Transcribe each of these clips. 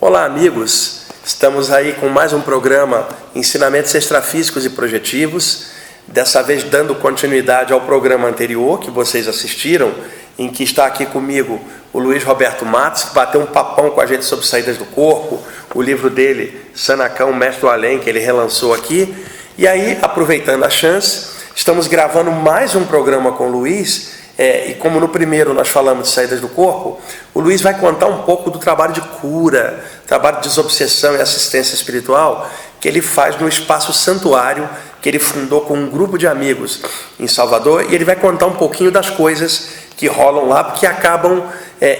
Olá, amigos. Estamos aí com mais um programa Ensinamentos Extrafísicos e Projetivos. Dessa vez dando continuidade ao programa anterior que vocês assistiram, em que está aqui comigo o Luiz Roberto Matos, que bateu um papão com a gente sobre saídas do corpo, o livro dele, Sanacão, Mestre do Além, que ele relançou aqui. E aí, aproveitando a chance, estamos gravando mais um programa com o Luiz. E como no primeiro nós falamos de saídas do corpo, o Luiz vai contar um pouco do trabalho de cura, trabalho de desobsessão e assistência espiritual que ele faz no Espaço Santuário, que ele fundou com um grupo de amigos em Salvador, e ele vai contar um pouquinho das coisas que rolam lá, porque acabam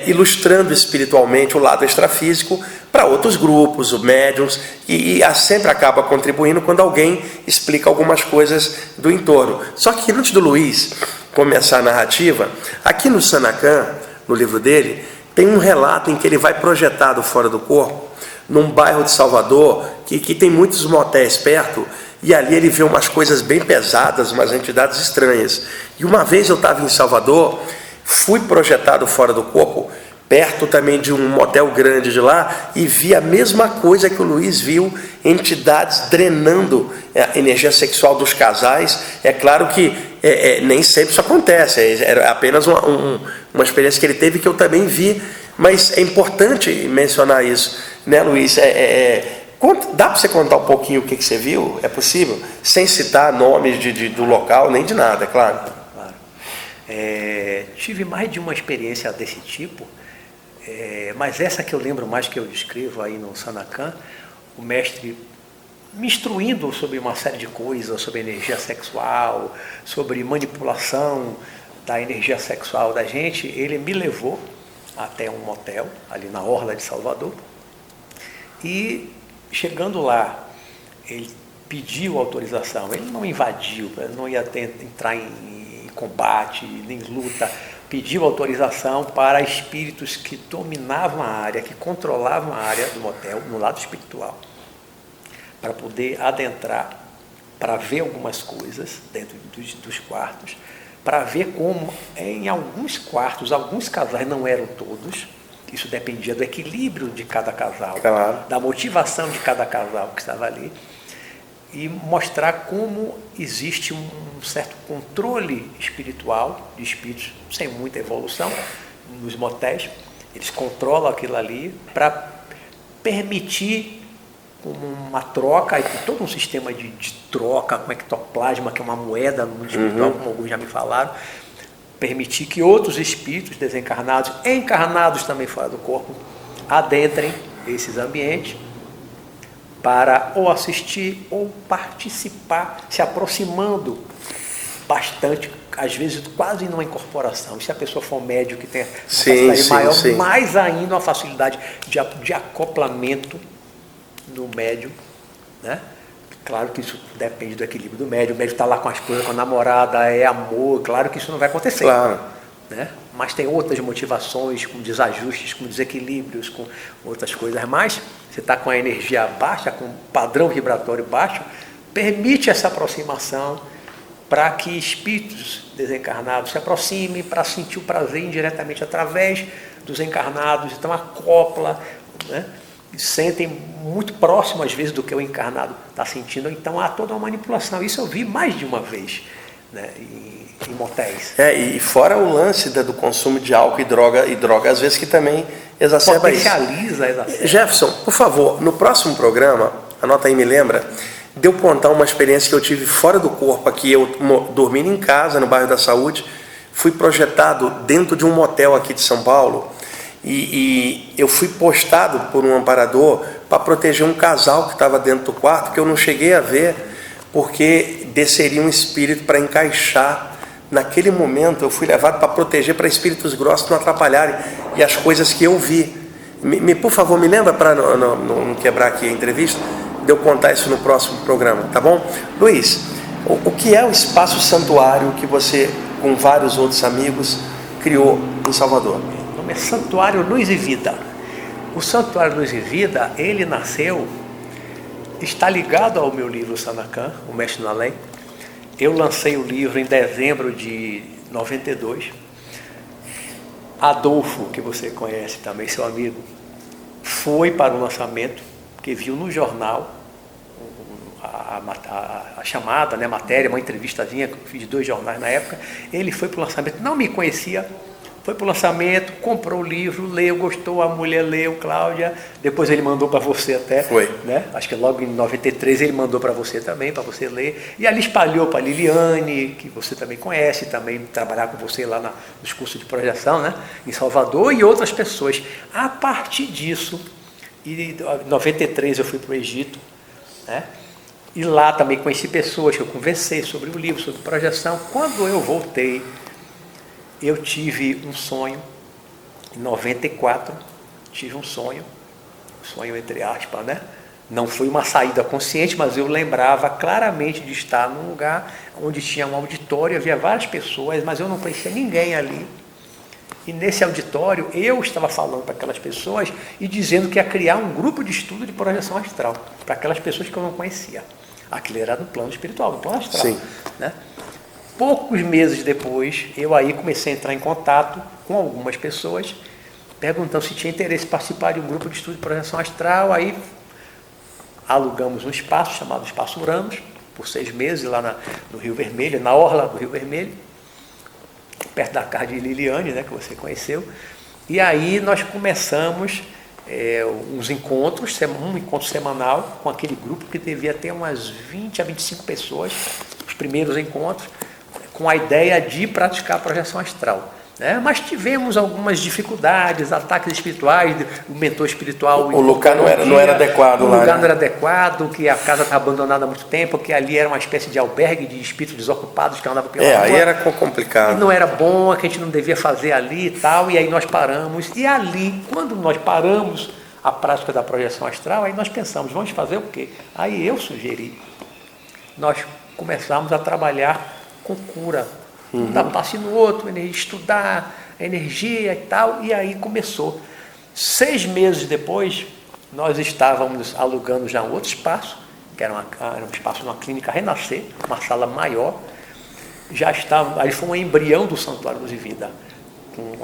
ilustrando espiritualmente o lado extrafísico para outros grupos, os médiuns, e sempre acaba contribuindo quando alguém explica algumas coisas do entorno. Só que antes do Luiz começar a narrativa, aqui no Sanacão, no livro dele, tem um relato em que ele vai projetado fora do corpo, num bairro de Salvador, que tem muitos motéis perto, e ali ele vê umas coisas bem pesadas, umas entidades estranhas. E uma vez eu estava em Salvador, fui projetado fora do corpo, perto também de um motel grande de lá, e vi a mesma coisa que o Luiz viu, entidades drenando a energia sexual dos casais. É claro que nem sempre isso acontece, era apenas uma experiência que ele teve que eu também vi, mas é importante mencionar isso, né, Luiz? Dá para você contar um pouquinho o que você viu? É possível? Sem citar nomes do local, nem de nada, é claro. Claro. Tive mais de uma experiência desse tipo, mas essa que eu lembro mais, que eu descrevo aí no Sanacão, o mestre me instruindo sobre uma série de coisas, sobre energia sexual, sobre manipulação da energia sexual da gente. Ele me levou até um motel, ali na orla de Salvador, e chegando lá, ele pediu autorização. Ele não invadiu, ele não ia entrar em combate, nem luta. Pediu autorização para espíritos que dominavam a área, que controlavam a área do motel, no lado espiritual, para poder adentrar, para ver algumas coisas dentro dos quartos, para ver como em alguns quartos, alguns casais, não eram todos, isso dependia do equilíbrio de cada casal, claro, da motivação de cada casal que estava ali, e mostrar como existe um certo controle espiritual de espíritos sem muita evolução nos motéis. Eles controlam aquilo ali para permitir uma troca, e tem todo um sistema de troca com ectoplasma, que é uma moeda no mundo espiritual, como alguns já me falaram, permitir que outros espíritos desencarnados, encarnados também fora do corpo, adentrem esses ambientes para ou assistir ou participar, se aproximando bastante, às vezes quase numa incorporação. E se a pessoa for médio, que tem uma facilidade maior, mais ainda uma facilidade de acoplamento no médium, né? Claro que isso depende do equilíbrio do médium. O médium está lá com a esposa, com a namorada, é amor, claro que isso não vai acontecer. Claro. Né? Mas tem outras motivações, com desajustes, com desequilíbrios, com outras coisas mais. Você está com a energia baixa, com um padrão vibratório baixo, permite essa aproximação para que espíritos desencarnados se aproximem, para sentir o prazer indiretamente através dos encarnados. Então acopla, né? E sentem muito próximo às vezes do que o encarnado está sentindo. Então há toda uma manipulação. Isso eu vi mais de uma vez, né, em motéis. E fora o lance do consumo de álcool e droga, às vezes que também exacerba potencializa, isso. Jefferson, por favor, no próximo programa, anota aí, me lembra, de eu contar uma experiência que eu tive fora do corpo aqui. Eu dormindo em casa, no bairro da Saúde, fui projetado dentro de um motel aqui de São Paulo, e eu fui postado por um amparador para proteger um casal que estava dentro do quarto, que eu não cheguei a ver, porque desceria um espírito para encaixar. Naquele momento eu fui levado para proteger, para espíritos grossos não atrapalharem, e as coisas que eu vi. Por favor, me lembra, para não quebrar aqui a entrevista, de eu contar isso no próximo programa, tá bom? Luiz, o que é o Espaço Santuário que você, com vários outros amigos, criou em Salvador? O nome é Santuário Luz e Vida. O Santuário Luz e Vida, ele nasceu, está ligado ao meu livro Sanacão, O Mestre no Além. Eu lancei o livro em dezembro de 92. Adolfo, que você conhece também, seu amigo, foi para o lançamento, porque viu no jornal a chamada, né, matéria, uma entrevistazinha que eu fiz de 2 jornais na época. Ele foi para o lançamento, não me conhecia, foi para o lançamento, comprou o livro, leu, gostou, a mulher leu, Cláudia, depois ele mandou para você até. Foi. Né? Acho que logo em 93 ele mandou para você também, para você ler, e ali espalhou para a Liliane, que você também conhece, também trabalhar com você lá nos cursos de projeção, né, em Salvador, e outras pessoas. A partir disso, em 93 eu fui para o Egito, né? E lá também conheci pessoas que eu conversei sobre o livro, sobre projeção. Quando eu voltei, eu tive um sonho, em 94, tive um sonho entre aspas, né? Não foi uma saída consciente, mas eu lembrava claramente de estar num lugar onde tinha um auditório, havia várias pessoas, mas eu não conhecia ninguém ali. E nesse auditório, eu estava falando para aquelas pessoas e dizendo que ia criar um grupo de estudo de projeção astral, para aquelas pessoas que eu não conhecia. Aquilo era no plano espiritual, no plano astral. Sim. Né? Poucos meses depois, eu aí comecei a entrar em contato com algumas pessoas, perguntando se tinha interesse em participar de um grupo de estudo de projeção astral. Aí alugamos um espaço chamado Espaço Uranus, por 6 meses, lá no Rio Vermelho, na orla do Rio Vermelho, perto da casa de Liliane, né, que você conheceu. E aí nós começamos uns encontros, um encontro semanal com aquele grupo que devia ter umas 20 a 25 pessoas, os primeiros encontros, com a ideia de praticar a projeção astral. Né? Mas tivemos algumas dificuldades, ataques espirituais, o mentor espiritual... O lugar não era adequado lá. O lugar não era adequado, que a casa estava abandonada há muito tempo, que ali era uma espécie de albergue de espíritos desocupados que andavam pela rua. Aí era complicado. E não era bom, que a gente não devia fazer ali e tal, e aí nós paramos. E ali, quando nós paramos a prática da projeção astral, aí nós pensamos, vamos fazer o quê? Aí eu sugeri, nós começamos a trabalhar com cura. Dar passe no outro, estudar energia e tal, e aí começou. 6 meses depois, nós estávamos alugando já um outro espaço, que era um espaço numa clínica Renascer, uma sala maior. Já estava, ali foi um embrião do Santuário Luz e Vida, com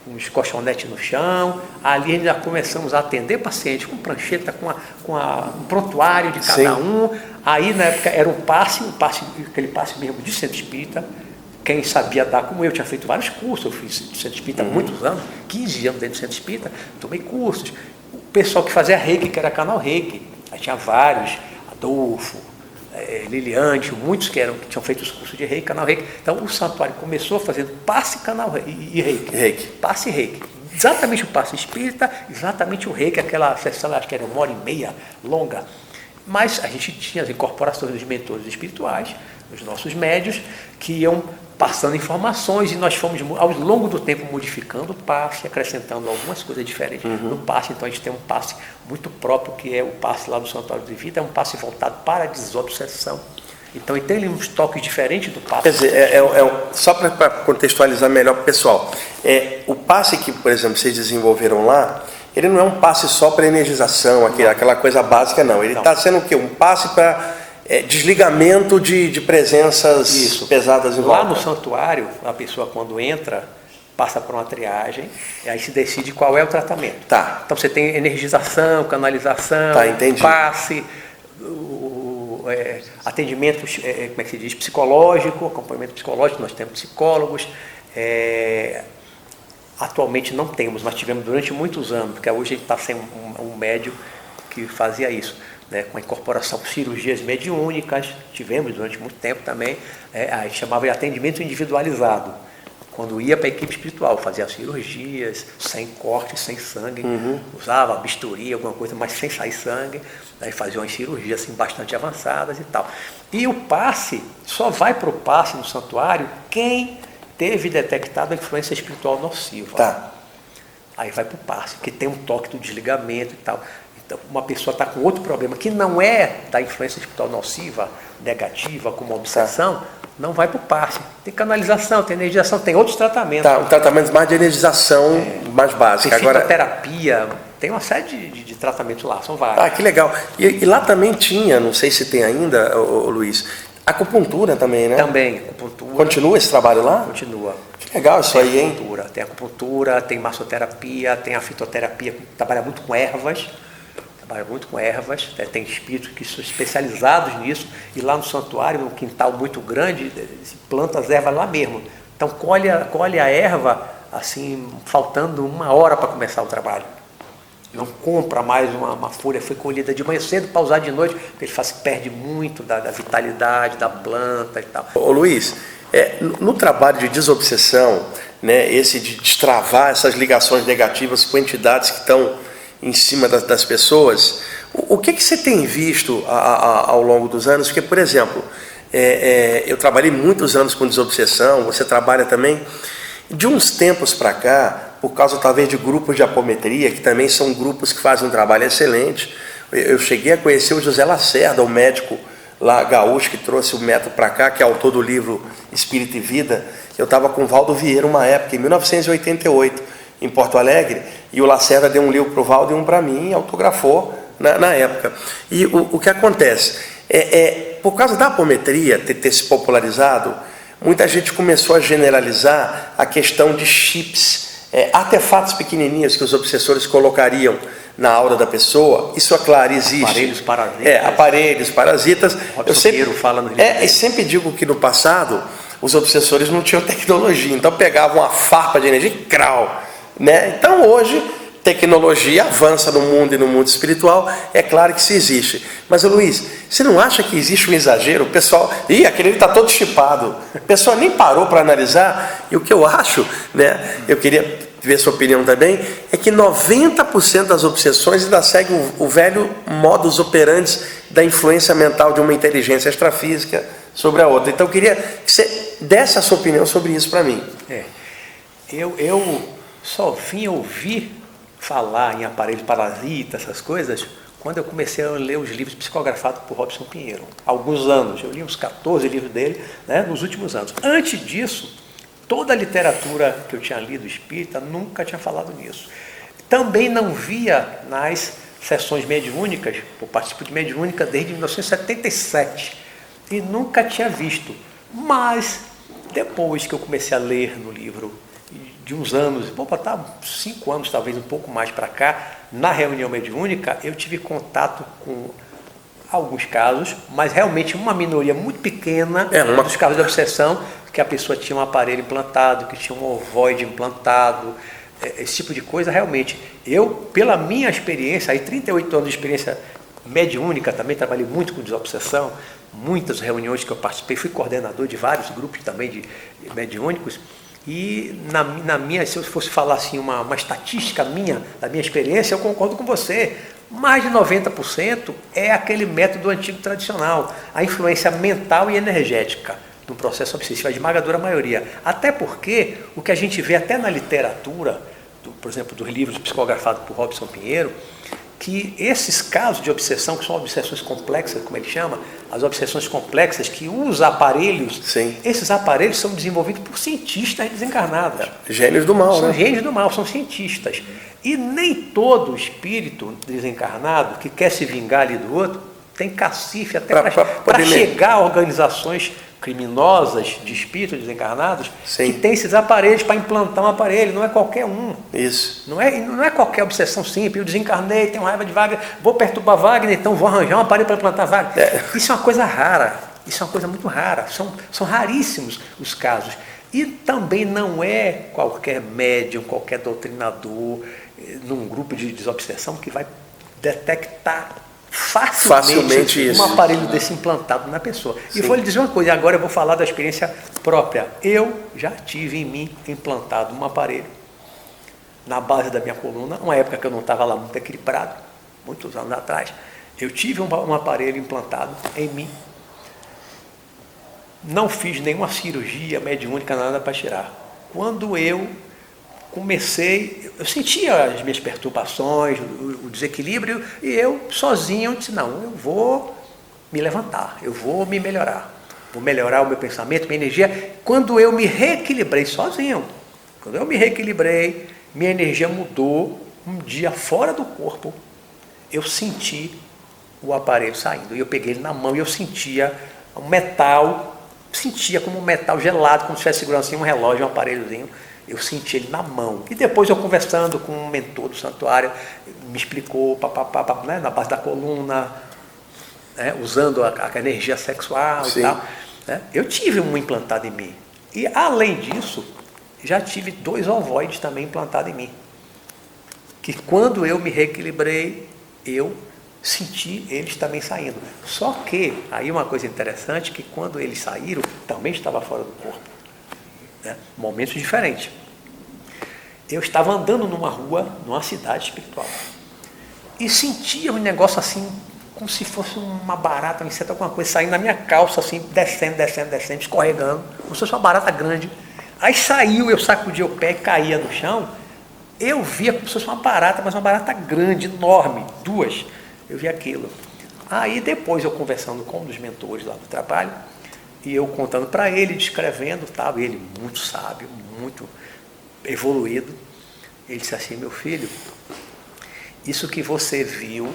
uns colchonetes no chão. Ali já começamos a atender pacientes com prancheta, com um prontuário de cada um. Aí na época era aquele passe mesmo de centro espírita. Quem sabia dar, como eu tinha feito vários cursos, eu fiz centro espírita há muitos anos, 15 anos dentro do centro espírita, tomei cursos. O pessoal que fazia reiki, que era canal reiki, aí tinha vários, Adolfo, Liliane, muitos que tinham feito os cursos de reiki, canal reiki. Então o santuário começou fazendo passe canal e reiki. Passe reiki. Exatamente o passe espírita, exatamente o reiki, aquela sessão, acho que era 1h30 longa. Mas a gente tinha as incorporações dos mentores espirituais, os nossos médios, que iam passando informações, e nós fomos, ao longo do tempo, modificando o passe, acrescentando algumas coisas diferentes no passe. Então a gente tem um passe muito próprio, que é o passe lá do Santuário de Vida, é um passe voltado para a desobsessão. Então ele tem uns toques diferentes do passe. Quer dizer, só para contextualizar melhor para o pessoal, o passe que, por exemplo, vocês desenvolveram lá, ele não é um passe só para energização, aquela coisa básica, não. Ele está sendo o quê? Um passe para desligamento de presenças pesadas em volta. Lá no santuário, a pessoa quando entra, passa por uma triagem, e aí se decide qual é o tratamento. Tá. Então você tem energização, canalização, passe, atendimento, como é que se diz, psicológico, acompanhamento psicológico, nós temos psicólogos. Atualmente não temos, mas tivemos durante muitos anos, porque hoje a gente está sem um médium que fazia isso, né, com a incorporação de cirurgias mediúnicas, tivemos durante muito tempo também, a gente chamava de atendimento individualizado, quando ia para a equipe espiritual, fazia cirurgias, sem corte, sem sangue, usava bisturi, alguma coisa, mas sem sair sangue, aí fazia umas cirurgias assim, bastante avançadas e tal. E o passe, só vai para o passe no santuário quem teve detectado a influência espiritual nociva. Tá. Aí vai para o passe, que tem um toque do desligamento e tal. Então, uma pessoa está com outro problema, que não é da influência espiritual nociva, negativa, como obsessão, não vai para o passe. Tem canalização, tem energização, tem outros tratamentos. Tá, um tratamento mais de energização, mais básico. Tem fitoterapia, tem uma série de tratamentos lá, são vários. Ah, que legal. E lá também tinha, não sei se tem ainda, Luiz, Acupuntura também, né? Também, acupuntura. Continua esse trabalho lá? Continua. Que legal isso aí, hein? Tem acupuntura, tem massoterapia, tem a fitoterapia, que trabalha muito com ervas. Tem espíritos que são especializados nisso, e lá no santuário, num quintal muito grande, se planta as ervas lá mesmo. Então colhe a erva, assim, faltando 1 hora para começar o trabalho. Não compra mais uma folha, foi colhida de manhã cedo para usar de noite, porque ele perde muito da vitalidade da planta e tal. Ô Luiz, no trabalho de desobsessão, né, esse de destravar essas ligações negativas com entidades que estão em cima das pessoas, o que você tem visto ao longo dos anos? Porque, por exemplo, eu trabalhei muitos anos com desobsessão, você trabalha também. De uns tempos para cá, por causa talvez de grupos de apometria, que também são grupos que fazem um trabalho excelente, eu cheguei a conhecer o José Lacerda, o médico lá gaúcho que trouxe o método para cá, que é autor do livro Espírito e Vida. Eu estava com o Valdo Vieira uma época, em 1988, em Porto Alegre, e o Lacerda deu um livro para o Valdo e um para mim, e autografou na época. E o que acontece? Por causa da apometria ter se popularizado, muita gente começou a generalizar a questão de chips, artefatos pequenininhos que os obsessores colocariam na aura da pessoa. Isso, é claro, existe. Aparelhos parasitas. Aparelhos parasitas. Eu sempre digo que no passado os obsessores não tinham tecnologia, então pegavam uma farpa de energia e crau, né? Então hoje tecnologia avança no mundo e no mundo espiritual, é claro que isso existe. Mas, Luiz, você não acha que existe um exagero? O pessoal, aquele está todo chipado. O pessoal nem parou para analisar. E o que eu acho, né, eu queria ver sua opinião também, é que 90% das obsessões ainda seguem o velho modus operandi da influência mental de uma inteligência extrafísica sobre a outra. Então, eu queria que você desse a sua opinião sobre isso para mim. Eu só vim ouvir falar em aparelho parasita, essas coisas, quando eu comecei a ler os livros psicografados por Robson Pinheiro. Há alguns anos, eu li uns 14 livros dele, né, nos últimos anos. Antes disso, toda a literatura que eu tinha lido espírita nunca tinha falado nisso. Também não via nas sessões mediúnicas, eu participo de mediúnica desde 1977, e nunca tinha visto. Mas, depois que eu comecei a ler no livro, de uns anos, vou botar 5 anos, talvez um pouco mais para cá, na reunião mediúnica, eu tive contato com alguns casos, mas realmente uma minoria muito pequena dos casos de obsessão, que a pessoa tinha um aparelho implantado, que tinha um ovoide implantado, esse tipo de coisa. Realmente, eu, pela minha experiência, aí 38 anos de experiência mediúnica, também trabalhei muito com desobsessão, muitas reuniões que eu participei, fui coordenador de vários grupos também de mediúnicos. E na minha, se eu fosse falar assim, uma estatística minha, da minha experiência, eu concordo com você. Mais de 90% é aquele método antigo tradicional, a influência mental e energética no processo obsessivo, a esmagadora maioria. Até porque o que a gente vê até na literatura, por exemplo, dos livros psicografados por Robson Pinheiro, que esses casos de obsessão, que são obsessões complexas, como ele chama, as obsessões complexas, que usam aparelhos, sim, esses aparelhos são desenvolvidos por cientistas desencarnados. Gênios do mal, são gênios do mal, são cientistas. E nem todo espírito desencarnado que quer se vingar ali do outro tem cacife até para chegar a organizações criminosas de espíritos desencarnados, sim, que tem esses aparelhos para implantar um aparelho. Não é qualquer um. Isso. Não é qualquer obsessão simples. Eu desencarnei, tenho raiva de Wagner, vou perturbar Wagner, então vou arranjar um aparelho para implantar Wagner. Isso é uma coisa rara. Isso é uma coisa muito rara. São raríssimos os casos. E também não é qualquer médium, qualquer doutrinador, num grupo de desobsessão, que vai detectar facilmente isso, um aparelho desse implantado na pessoa. Sim. E vou lhe dizer uma coisa, agora eu vou falar da experiência própria. Eu já tive em mim implantado um aparelho na base da minha coluna, uma época que eu não estava lá muito equilibrado, muitos anos atrás. Eu tive um aparelho implantado em mim. Não fiz nenhuma cirurgia mediúnica, nada para tirar. Quando eu comecei, eu sentia as minhas perturbações, o desequilíbrio, e eu sozinho disse, não, eu vou me levantar, eu vou me melhorar, vou melhorar o meu pensamento, minha energia. Quando eu me reequilibrei sozinho, minha energia mudou. Um dia fora do corpo, eu senti o aparelho saindo, e eu peguei ele na mão e eu sentia um metal, sentia como um metal gelado, como se estivesse segurando assim um relógio, um aparelhozinho. Eu senti ele na mão. E depois eu conversando com um mentor do santuário, me explicou, né, na base da coluna, né, usando a energia sexual e tal. Né? Eu tive um implantado em mim. E além disso, já tive 2 ovoides também implantados em mim. Que quando eu me reequilibrei, eu senti eles também saindo. Só que, aí uma coisa interessante, que quando eles saíram, também estava fora do corpo. Né? Momentos diferentes. Eu estava andando numa rua, numa cidade espiritual, e sentia um negócio assim, como se fosse uma barata, um inseto, alguma coisa, saindo na minha calça, assim, descendo, escorregando, como se fosse uma barata grande. Aí saiu, eu sacudia o pé e caía no chão, eu via como se fosse uma barata, mas uma barata grande, enorme, 2, eu vi aquilo. Aí depois eu conversando com um dos mentores lá do trabalho, e eu contando para ele, descrevendo, tal, ele muito sábio, muito evoluído, ele disse assim: meu filho, isso que você viu,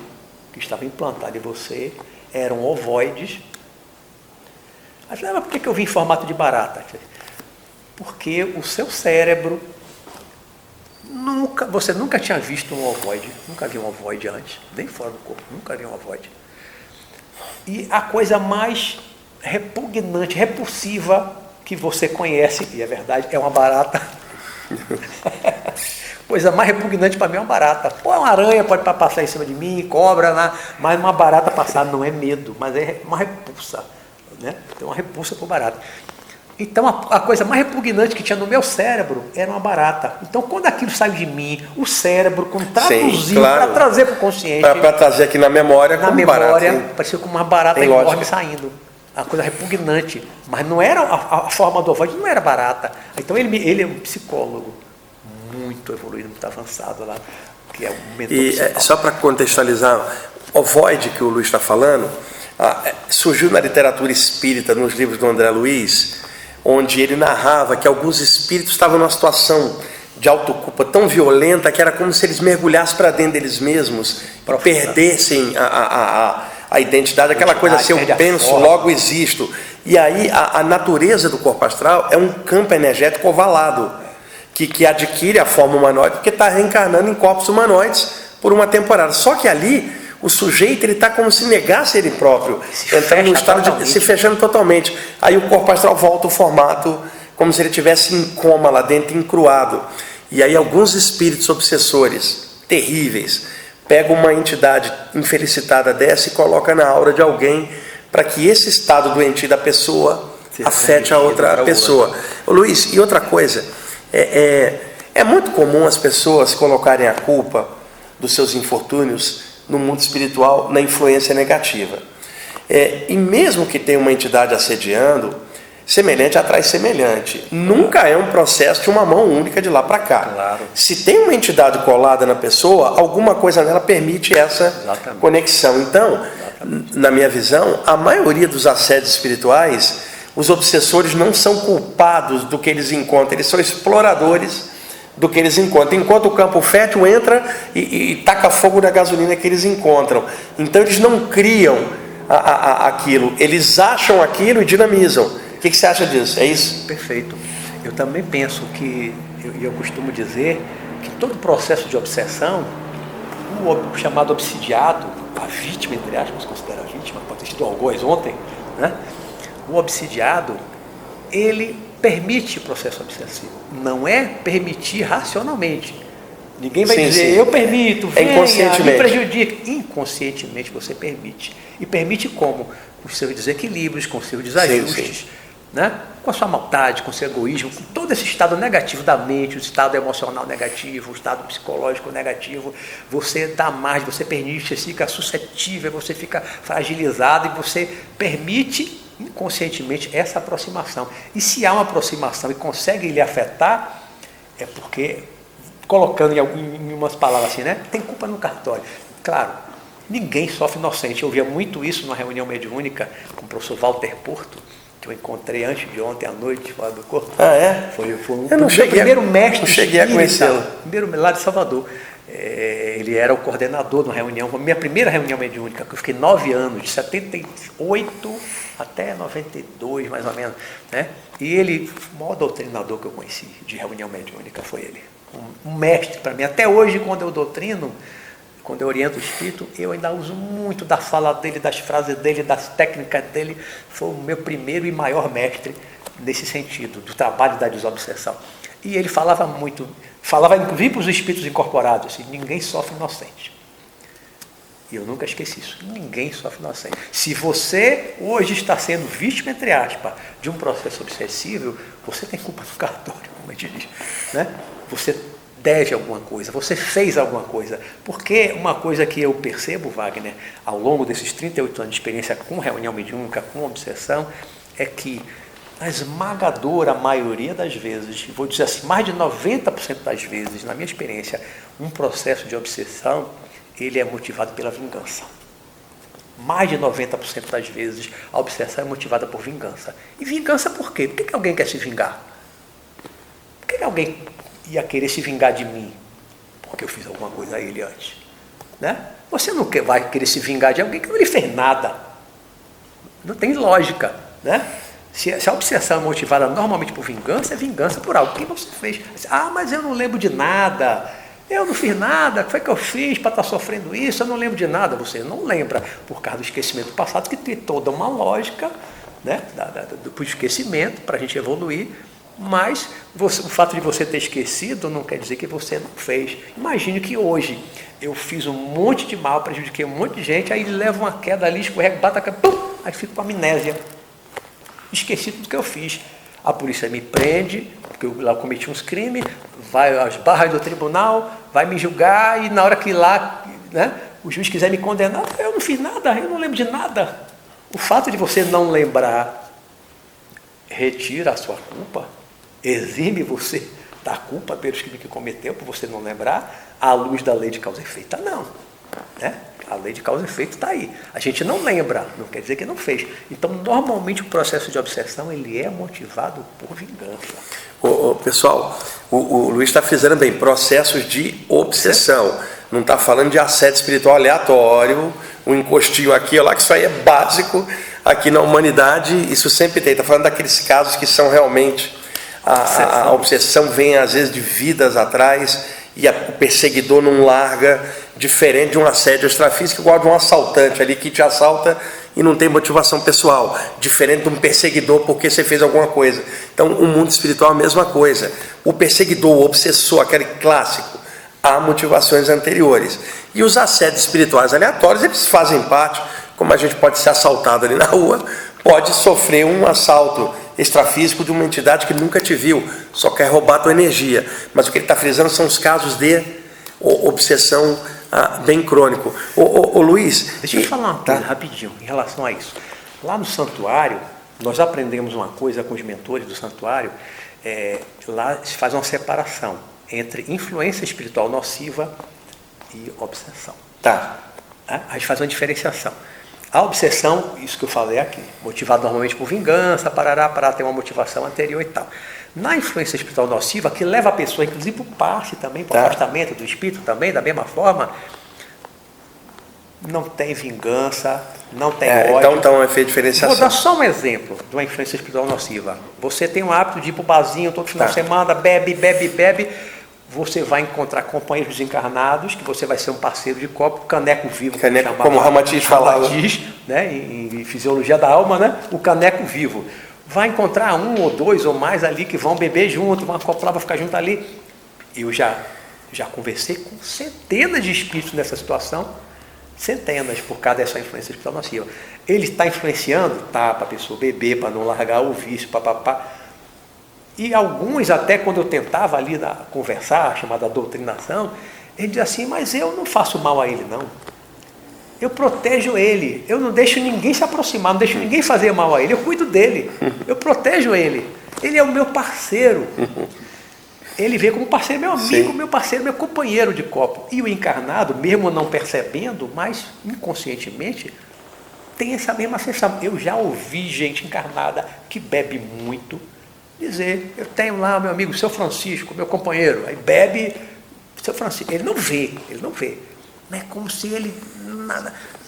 que estava implantado em você, eram ovoides. Aí eu falei: mas por que eu vi em formato de barata? Porque o seu cérebro, você nunca tinha visto um ovoide, nunca viu um ovoide antes, nem fora do corpo, nunca viu um ovoide. E a coisa mais repugnante, repulsiva que você conhece, e é verdade, é uma barata. Coisa mais repugnante para mim é uma barata. Pô, uma aranha pode passar em cima de mim, cobra, mas uma barata passar não é medo, mas é uma repulsa, né? Tem uma repulsa por barata. Então a coisa mais repugnante que tinha no meu cérebro era uma barata. Então quando aquilo saiu de mim, o cérebro, quando traduziu, para trazer para o consciente, para trazer aqui na memória, parecia como uma barata enorme saindo. A coisa repugnante, mas não era a forma do ovoide, não era barata. Então ele é um psicólogo muito evoluído, muito avançado lá, que é um mentor. E só para contextualizar, ovoide que o Luiz está falando, surgiu na literatura espírita, nos livros do André Luiz, onde ele narrava que alguns espíritos estavam numa situação de autoculpa tão violenta que era como se eles mergulhassem para dentro deles mesmos, e perdessem a identidade, aquela coisa assim: eu penso, logo existo. E aí a natureza do corpo astral é um campo energético ovalado, que adquire a forma humanoide, porque está reencarnando em corpos humanoides por uma temporada. Só que ali, o sujeito está como se negasse ele próprio, entrando no estado de se fechando totalmente. Aí o corpo astral volta ao formato, como se ele estivesse em coma lá dentro, encruado. E aí alguns espíritos obsessores, terríveis, pegam uma entidade infelicitada dessa e coloca na aura de alguém, para que esse estado doentio da pessoa afete a outra pessoa. Ô, Luiz, e outra coisa, é muito comum as pessoas colocarem a culpa dos seus infortúnios no mundo espiritual, na influência negativa. E mesmo que tenha uma entidade assediando, semelhante atrai semelhante. Nunca é um processo de uma mão única de lá para cá. Claro. Se tem uma entidade colada na pessoa, alguma coisa nela permite essa conexão. Então, na minha visão, a maioria dos assédios espirituais, os obsessores não são culpados do que eles encontram, eles são exploradores do que eles encontram. Enquanto o campo fértil entra e taca fogo na gasolina que eles encontram. Então eles não criam aquilo, eles acham aquilo e dinamizam. O que você acha disso? É isso? Perfeito. Eu também penso que, eu costumo dizer, que todo processo de obsessão, o chamado obsidiado, a vítima, entre aspas, considera a vítima, pode ter sido algoz ontem, né? O obsidiado, ele permite o processo obsessivo. Não é permitir racionalmente. Ninguém vai dizer: eu permito, venha, me prejudique. Inconscientemente você permite. E permite como? Com os seus desequilíbrios, com os seus desajustes, né? Com a sua maldade, com o seu egoísmo, com todo esse estado negativo da mente, o estado emocional negativo, o estado psicológico negativo. Você dá margem, você permite, você fica suscetível, você fica fragilizado e você permite inconscientemente essa aproximação. E se há uma aproximação e consegue lhe afetar, é porque, colocando em umas palavras assim, né? Tem culpa no cartório. Claro, ninguém sofre inocente. Eu ouvia muito isso numa reunião mediúnica com o professor Walter Porto, que eu encontrei antes de ontem à noite fora do corpo. Ah, é? Foi o primeiro mestre. Não cheguei a conhecê-lo. Primeiro lá de Salvador. Ele era o coordenador de uma reunião, a minha primeira reunião mediúnica, que eu fiquei 9 anos, de 78 até 92, mais ou menos, né? E ele, o maior doutrinador que eu conheci de reunião mediúnica foi ele. Um mestre para mim. Até hoje, quando eu doutrino, quando eu oriento o espírito, eu ainda uso muito da fala dele, das frases dele, das técnicas dele. Foi o meu primeiro e maior mestre nesse sentido, do trabalho da desobsessão. E ele falava muito, falava inclusive para os espíritos incorporados, assim, ninguém sofre inocente. E eu nunca esqueci isso, ninguém sofre inocente. Se você hoje está sendo vítima, entre aspas, de um processo obsessivo, você tem culpa no cartório, como a gente diz, né? Você deve alguma coisa, você fez alguma coisa. Porque uma coisa que eu percebo, Wagner, ao longo desses 38 anos de experiência com reunião mediúnica, com obsessão, é que a esmagadora maioria das vezes, vou dizer assim, mais de 90% das vezes, na minha experiência, um processo de obsessão, ele é motivado pela vingança. Mais de 90% das vezes, a obsessão é motivada por vingança. E vingança por quê? Por que alguém quer se vingar? Por que alguém ia querer se vingar de mim? Porque eu fiz alguma coisa a ele antes. Né? Você não vai querer se vingar de alguém que não lhe fez nada. Não tem lógica. Né? Se a obsessão é motivada normalmente por vingança, é vingança por algo que você fez. Ah, mas eu não lembro de nada. Eu não fiz nada. O que foi que eu fiz para estar sofrendo isso? Eu não lembro de nada. Você não lembra por causa do esquecimento passado, que tem toda uma lógica, né, do esquecimento para a gente evoluir. Mas o fato de você ter esquecido não quer dizer que você não fez. Imagine que hoje eu fiz um monte de mal, prejudiquei um monte de gente, aí leva uma queda ali, escorrega, bata a cabeça, pum, aí fico com amnésia. Esqueci tudo que eu fiz. A polícia me prende, porque eu lá cometi uns crimes, vai às barras do tribunal, vai me julgar, e na hora que lá, né, o juiz quiser me condenar, eu não fiz nada, eu não lembro de nada. O fato de você não lembrar retira a sua culpa, exime você da culpa pelos crimes que cometeu, por você não lembrar, à luz da lei de causa e efeito. Não, né? A lei de causa e efeito está aí. A gente não lembra, não quer dizer que não fez. Então, normalmente, o processo de obsessão ele é motivado por vingança. Pessoal, o Luiz está frisando bem, processos de obsessão. Não está falando de assédio espiritual aleatório, um encostinho aqui ou lá, que isso aí é básico aqui na humanidade. Isso sempre tem. Está falando daqueles casos que são realmente... A obsessão vem, às vezes, de vidas atrás, e o perseguidor não larga, diferente de um assédio extrafísico, igual de um assaltante ali que te assalta e não tem motivação pessoal, diferente de um perseguidor porque você fez alguma coisa. Então, o mundo espiritual é a mesma coisa. O perseguidor, o obsessor, aquele clássico, há motivações anteriores. E os assédios espirituais aleatórios, eles fazem parte, como a gente pode ser assaltado ali na rua, pode sofrer um assalto extrafísico de uma entidade que nunca te viu, só quer roubar a tua energia. Mas o que ele está frisando são os casos de obsessão bem crônico. Luiz... Deixa eu te falar uma coisa rapidinho em relação a isso. Lá no santuário, nós aprendemos uma coisa com os mentores do santuário, lá se faz uma separação entre influência espiritual nociva e obsessão. Tá. A gente faz uma diferenciação. A obsessão, isso que eu falei aqui, motivada normalmente por vingança, para ter uma motivação anterior e tal. Na influência espiritual nociva, que leva a pessoa, inclusive, para o passe também, para o afastamento do espírito também, da mesma forma, não tem vingança, não tem ódio. Então é feito diferenciação. Vou dar só um exemplo de uma influência espiritual nociva. Você tem o hábito de ir para o barzinho todo final de semana, bebe, você vai encontrar companheiros desencarnados, que você vai ser um parceiro de copo, caneco vivo. Caneco, como o Ramatiz falava. Né, em Fisiologia da Alma, né, o caneco vivo. Vai encontrar um ou dois ou mais ali que vão beber junto, vão acoplar, vão ficar junto ali. Eu já conversei com centenas de espíritos nessa situação, centenas, por causa dessa influência espiritual nociva. Ele está influenciando? Tá, para a pessoa beber, para não largar o vício, papapá. E alguns, até quando eu tentava ali conversar, chamada doutrinação, ele dizia assim, mas eu não faço mal a ele, não. Eu protejo ele, eu não deixo ninguém se aproximar, não deixo ninguém fazer mal a ele, eu cuido dele, eu protejo ele. Ele é o meu parceiro. Ele vê como parceiro, meu amigo, meu parceiro, meu companheiro de copo. E o encarnado, mesmo não percebendo, mas inconscientemente, tem essa mesma sensação. Eu já ouvi gente encarnada que bebe muito, dizer, eu tenho lá meu amigo, seu Francisco, meu companheiro, aí bebe Seu Francisco, ele não vê. É como se ele,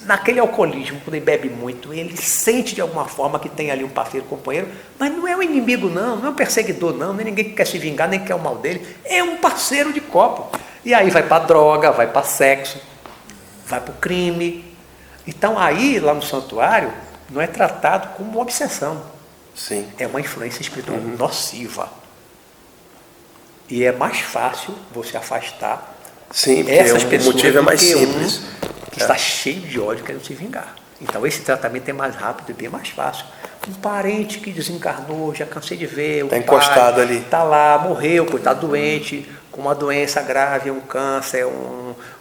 naquele alcoolismo, quando ele bebe muito, ele sente de alguma forma que tem ali um parceiro, companheiro, mas não é um inimigo não é um perseguidor não é ninguém que quer se vingar, nem quer o mal dele, é um parceiro de copo. E aí vai para droga, vai para sexo, vai para o crime. Então aí, lá no santuário, não é tratado como uma obsessão. Sim. É uma influência espiritual nociva. E é mais fácil você afastar essas pessoas, o motivo é mais simples. Que está cheio de ódio querendo se vingar. Então esse tratamento é mais rápido e bem mais fácil. Um parente que desencarnou, já cansei de ver, está encostado ali. Está lá, morreu, está doente, com uma doença grave, um câncer,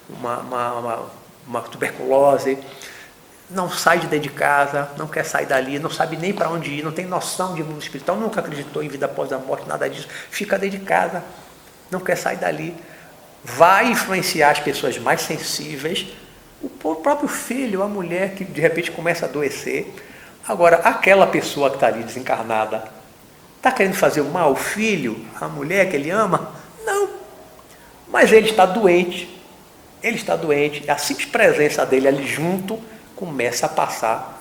uma tuberculose, não sai de dentro de casa, não quer sair dali, não sabe nem para onde ir, não tem noção de mundo espiritual, nunca acreditou em vida após a morte, nada disso, fica dentro de casa, não quer sair dali. Vai influenciar as pessoas mais sensíveis, o próprio filho, a mulher que de repente começa a adoecer. Agora, aquela pessoa que está ali desencarnada, está querendo fazer o mal ao filho, à mulher que ele ama? Não. Mas ele está doente, a simples presença dele ali junto começa a passar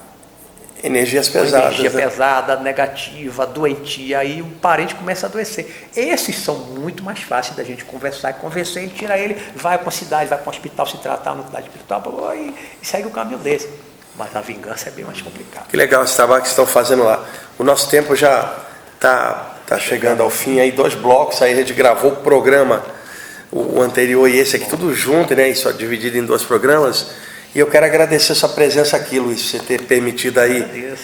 energias pesadas. Energia pesada, negativa, doentia, aí o parente começa a adoecer. Esses são muito mais fáceis da gente conversar e convencer, ele tira ele, vai para uma cidade, vai para um hospital se tratar, no cidade espiritual, e segue o caminho desse. Mas a vingança é bem mais complicada. Que legal esse trabalho que vocês estão fazendo lá. O nosso tempo já está chegando ao fim, aí 2 blocos, aí a gente gravou o programa, o anterior e esse aqui, tudo junto, né? Isso dividido em 2 programas. E eu quero agradecer sua presença aqui, Luiz, você ter permitido aí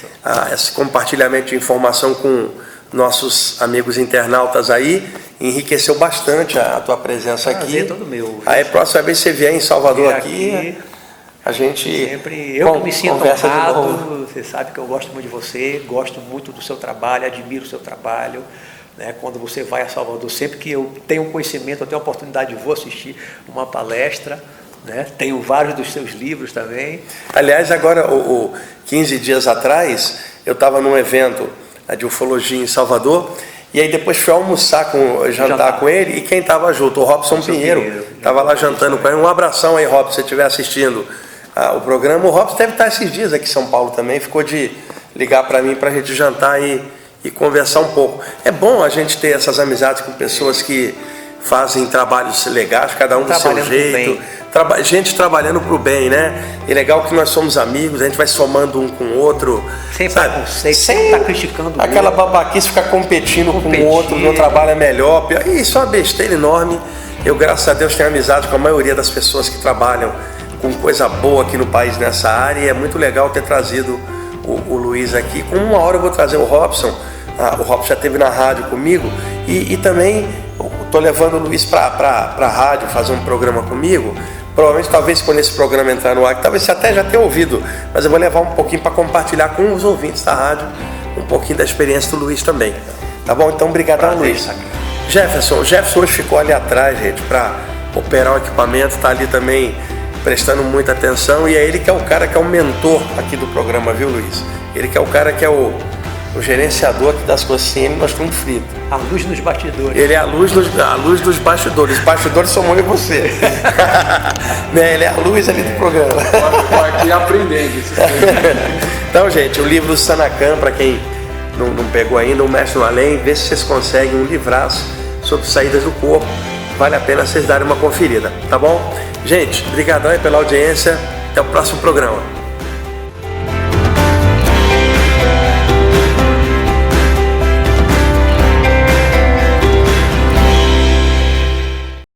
esse compartilhamento de informação com nossos amigos internautas aí. Enriqueceu bastante a tua presença aqui. Todo meu. Aí, próxima vez que você vier em Salvador aqui, a gente sempre eu me sinto honrado. Você sabe que eu gosto muito de você, gosto muito do seu trabalho, admiro o seu trabalho. Né? Quando você vai a Salvador, sempre que eu tenho conhecimento, eu tenho a oportunidade, vou assistir uma palestra. Né? Tenho vários dos seus livros também. Aliás, agora, 15 dias atrás, eu estava num evento de ufologia em Salvador, e aí depois fui jantar com ele, e quem estava junto? O Robson Pinheiro. Estava lá jantando com ele. Um abração aí, Robson, se você estiver assistindo o programa. O Robson deve estar esses dias aqui em São Paulo também, ficou de ligar para mim para a gente jantar e conversar um pouco. É bom a gente ter essas amizades com pessoas que fazem trabalhos legais, cada um do seu jeito. Gente trabalhando para o bem, né? E legal que nós somos amigos, a gente vai somando um com o outro. Sem preconceito, sem estar criticando o aquela babaquice, ficar competindo com o outro, meu trabalho é melhor. Isso é uma besteira enorme. Eu, graças a Deus, tenho amizade com a maioria das pessoas que trabalham com coisa boa aqui no país nessa área. E é muito legal ter trazido o Luiz aqui. Com uma hora eu vou trazer o Robson. O Robson já esteve na rádio comigo. E também estou levando o Luiz para a rádio fazer um programa comigo. Provavelmente, talvez quando esse programa entrar no ar, talvez você até já tenha ouvido, mas eu vou levar um pouquinho para compartilhar com os ouvintes da rádio um pouquinho da experiência do Luiz também. Tá bom? Então, obrigadão, Luiz. Jefferson hoje ficou ali atrás, gente, para operar o equipamento, está ali também prestando muita atenção, e é ele que é o cara que é o mentor aqui do programa, viu, Luiz? Ele que é o cara que é o gerenciador aqui das coisas, sem ele nós estamos fritos. A luz nos bastidores. Ele é a luz dos bastidores. Os bastidores somos eu e você. Né? Ele é a luz ali do programa. Estou aqui aprendendo. Então, gente, o livro Sanacam, para quem não pegou ainda, O Mestre no Além, vê se vocês conseguem um livraço sobre saídas do corpo. Vale a pena vocês darem uma conferida, tá bom? Gente, brigadão aí pela audiência. Até o próximo programa.